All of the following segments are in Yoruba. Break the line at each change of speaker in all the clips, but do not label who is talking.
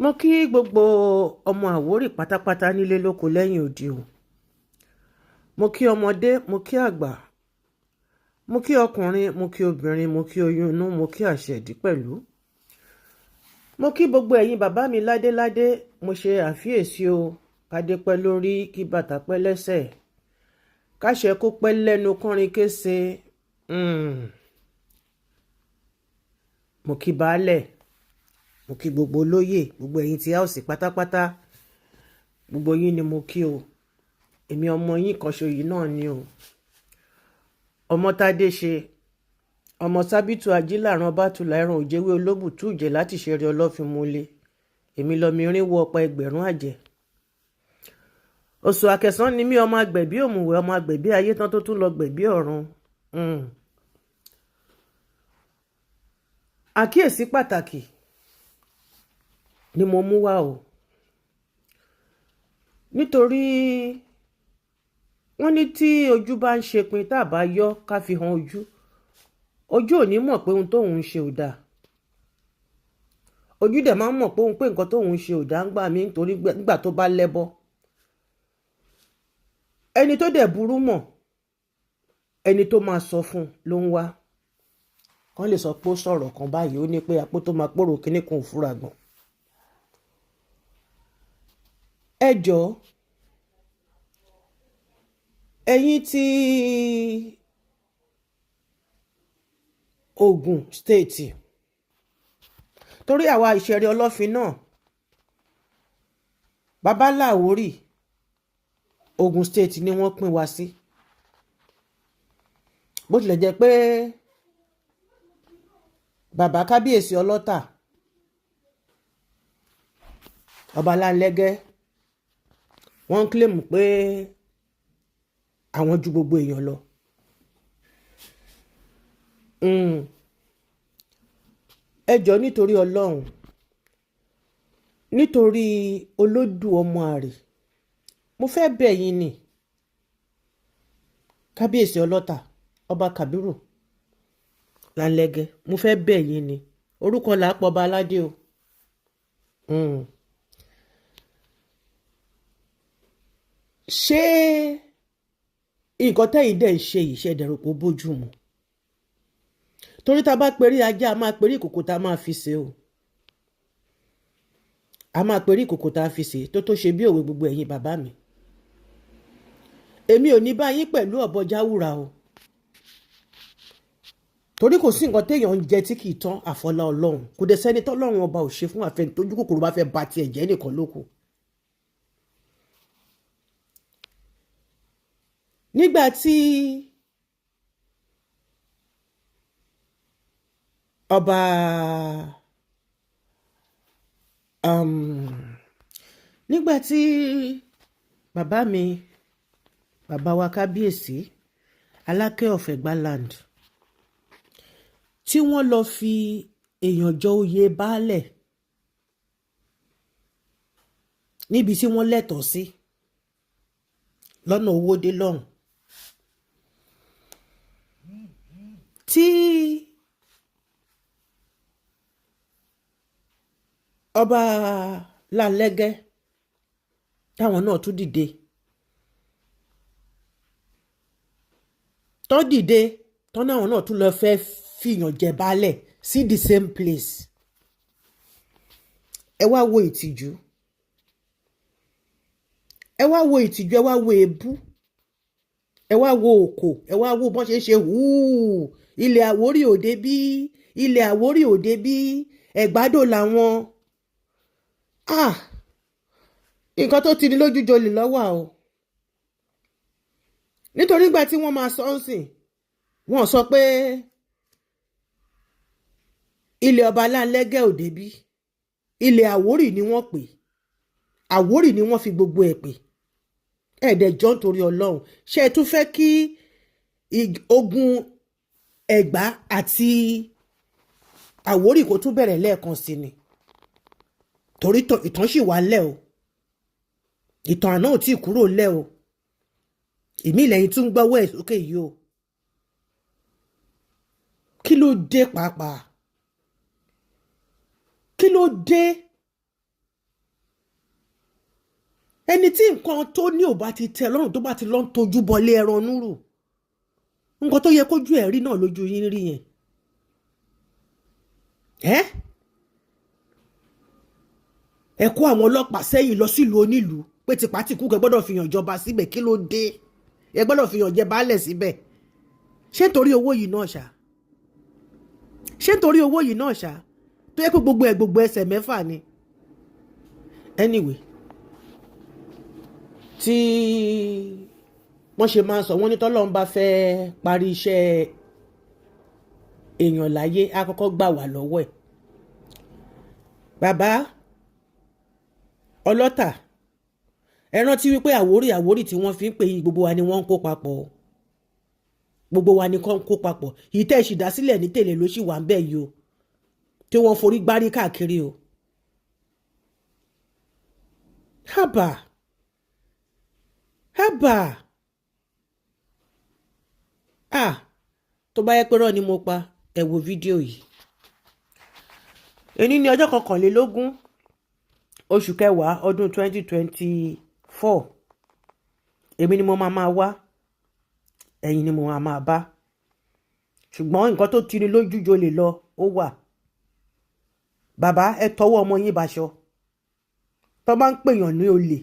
Mo kí gbogbo ọmọ Àwórì pátápátá nílé lóko lẹ́yìn odi o. Mo kí ọmọdé, mo kí àgbà, mo kí ọkùnrin, mo kí obìnrin, mo kí oyún inú, mo kí àṣẹ̀dí pẹ̀lú. Mo kí gbogbo ẹ̀yin bàbá mi ládéládé, mo ṣe àfíyèsí o, kádé pẹ́ lórí, kí bàtà pẹ́ lẹ́sẹ̀, káṣẹ kó pẹ́ lẹ́nu kọrin kése. Mo kí baálẹ̀, mo kí gbogbo olóyè, gbogbo ẹ̀yin tí a ò sí pátápátá, gbogbo yín ni mo kí o. Èmi ọmọ yín kan ṣoyí náà ni o. Ọmọ Tádé ṣe, ọmọ Sábìtù Ajílàrán Bátùlà ẹran òjèwé olóbùtú ìjẹ láti ṣeré ọlọ́fin múlé. Èmi lọmọ irin wọ ọ̀pá ẹgbẹ̀rún àjẹ́. Oṣù Àkẹsàn ni mí, ọmọ agbẹ̀bí òmùwẹ̀, ọmọ agbẹ̀bí ayé tán tó tún lọ gbẹ̀bí ọ̀run. Àkíyèsí pàtàkì ni mo mú wá o. Nítorí wọ́n ní tí ojú bá ń ṣe pin tá a bá yọ ká fi hàn ojú. Ojú ò ní mọ̀ pé ohun tóun ń ṣe ò dáa. Ojú dẹ̀ máa ń mọ̀ pé nǹkan tóun ń ṣe ò dáa ń gbà mí nítorí nígbà tó bá lẹ́bọ. Ẹni tó dẹ̀ burú mọ̀, ẹni tó máa sọ fún ló ń wá. Kán lè sọ pé ó sọ̀rọ̀ kan báyìí, ó ní pé apó tó máa pòrò kíní kan ò fúra gbọ̀n. Ẹ jọ̀ọ́, ẹ̀yin tí Ògún state, torí àwa ìṣẹ̀rí ọlọ́fin náà, bàbá Àwórì Ògún state ni wọ́n pín wa sí. Bó tilẹ̀ jẹ́ pé bàbá kábíyèsí Olota, ọba Láńlẹ́gẹ́, wọ́n ń kílèmù pé àwọn ju gbogbo èèyàn lọ. Ẹ jọ̀ọ́ nítorí Ọlọ́run, nítorí Olódùmarè, mo fẹ́ bẹ̀ yín ni, kábíyèsí Olota, ọba Kàbírù Láńlẹ́gẹ́, mo fẹ́ bẹ̀ yín ni, orúkọ là á pọ̀ ọba aládé o. Ṣé nǹkan tẹ́yìn dẹ̀ ń ṣe ìṣẹ̀dẹ̀rò kò bójú mu? Torí tá a bá perí ajá, a máa perí ìkòkò tá a máa fi ṣe o. A máa perí ìkòkò tá a fi ṣe tó ṣe bí òwe gbogbo ẹ̀yin bàbá mi. Èmi ò ní bá yín pẹ̀lú ọ̀bọ jáwúra o. Torí kò sí nǹkan téèyàn ń jẹ tí kì í tán àfọlá Ọlọ́run. Kò dẹ̀ sẹ́ni tọ́lọ́run ọba ò ṣe fún àfẹn tójú kòkòrò bá fẹ́ ba tiẹ̀ jẹ́ nìkan lóko. Nígbà tí ọba nígbà tí bàbá mi, bàbá wa kábíyèsí Alákẹ́ of Ẹ̀gbáland, tí wọ́n lọ fi èèyàn jọ oyè baálẹ̀ níbi tí wọ́n lẹ́tọ̀ọ́ sí lọ́nà Owódé lọ́hùn, tí ọba Láńlẹ́gẹ́ táwọn náà tún dìde, tán náà náà tún lọ fẹ́ fìyàn jẹ baálẹ̀ sí the same place. Ẹ wá wo ìtìjú, ẹ wá wo ìtìjú, ẹ wá wo èébú, ẹ wá wo òkò, ẹ wá wo bọ́n ṣe ń ṣe ilẹ̀ Àwórì òde bí, ilẹ̀ Àwórì òde bí, Ẹ̀gbádò làwọn. Nǹkan tó ti ní lójú jolè lọ́wọ́ o. Nítorí ìgbà tí wọ́n máa sọ ń sìn, wọ́n sọ pé ilẹ̀ ọba Láńlẹ́gẹ́ òde bí, ilẹ̀ Àwórì ni wọ́n pè, Àwórì ni wọ́n fi gbogbo ẹ̀ pè. Ẹ̀ẹ́dẹ̀jọ́ nítorí Ọlọ́run, ṣé ẹ tún fẹ́ kí ogun Ẹ̀gbá àti Àwórì kó tún bẹ̀rẹ̀ lẹ́ẹ̀kan sí ni? Torí ìtàn sì wà lẹ́ o, ìtàn àná ò tí ì kúrò lẹ́ o. Èmi lẹ́yìn tún gbọ́wọ́ ẹ̀ sókè yìí o. Kí ló dé pàápàá? Kí ló dé ẹni tí nǹkan tó ní ò bá ti tẹ́ lọ́rùn tó bá ti lọ ń tojú bọlé ẹran núrù nǹkan tó yẹ kójú ẹ̀ rí náà lójú yín rí yẹn. Ẹ kó àwọn ọlọ́pàá sẹ́yìn lọ sílùú onílùú pé tipátìkú kẹ gbọ́dọ̀ fìyàn jọba síbẹ̀, kí ló dé? Ẹ gbọ́dọ̀ fìyàn jẹ baálẹ̀ síbẹ̀. Ṣé nítorí owó yìí náà ṣá? Ṣé nítorí owó yìí náà ṣá? Tó yẹ kó gbogbo ẹsẹ̀ mẹ́fà ni. Anyway, tí wọ́n ṣe máa sọ wọ́n ní tọ́lọ́run bá fẹ́ parí iṣẹ́ èèyàn láyé á kọ́kọ́ gbà wá lọ́wọ́ ẹ̀. Bàbá Olota, ẹ rántí wípé Àwórì tí wọ́n fi ń pè yín gbogbo wa ni wọ́n ń kó papọ̀. Gbogbo wa ni kọ́ ń kó papọ̀. Ìtẹ́ ìṣìdásílẹ̀ ní tèlè ló ṣì wà ń bẹ̀ yìí o, tí wọ́n forí gbárí káàkiri o. Hábà tó bá yẹ pé rọ́ ni mo pa, ẹ wo fídíò yìí. Èní ni ọjọ́ 21 oṣù kẹwàá ọdún 2024. Èmi ni mo máa wá, ẹ̀yin ni mo máa bá. Ṣùgbọ́n nǹkan tó tini lójú jo lè lọ ó wà. Bàbá ẹ tọwọ́ ọmọ yín baṣọ. Tó bá ń pèèyàn ní olè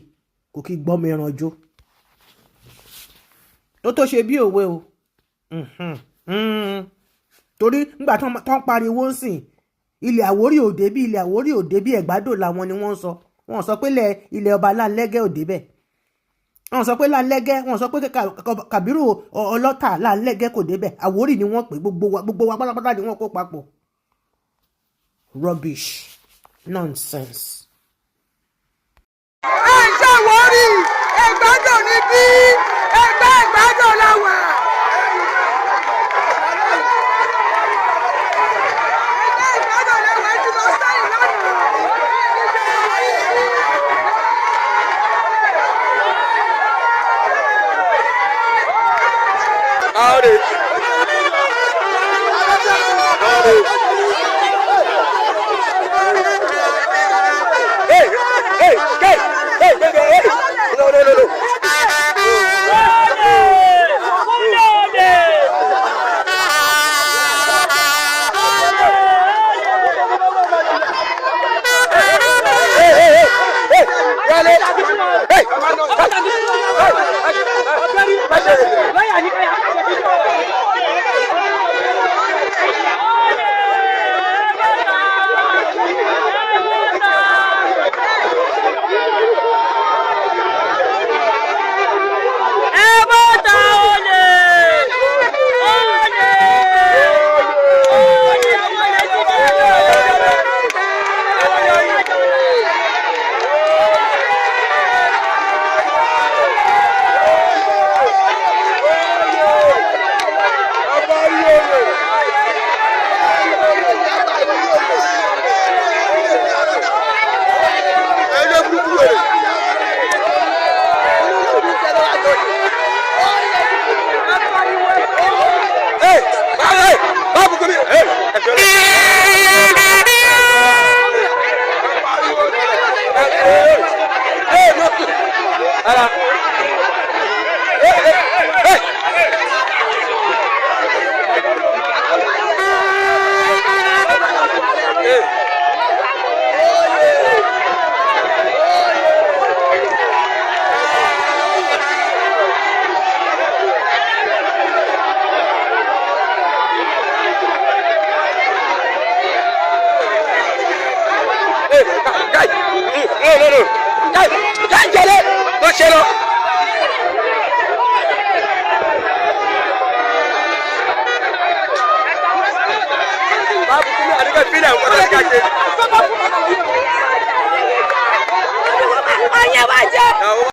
kò kí gbọ́mọ ẹran jó. Tó ṣe bí òwe o. Torí nígbà tó ń pariwo ń sìn ilẹ̀ Àwórì òde bí ilẹ̀ Àwórì òde bí Ẹ̀gbádò làwọn ni wọ́n sọ. Wọ́n sọ pé ilẹ̀ ọba Láńlẹ́gẹ́ òde bẹ̀. Wọ́n sọ pé Láńlẹ́gẹ́, wọ́n sọ pé Kàbírù Olota Láńlẹ́gẹ́ kò débẹ̀. Àwórì ni wọ́n pè, gbogbo wa pátápátá ni wọ́n kó papọ̀. Rubbish, nonsense.
Ṣé Àwórì Ẹ̀gbádò ni bí Ẹ̀gbádò la wà.
Oye, vaya.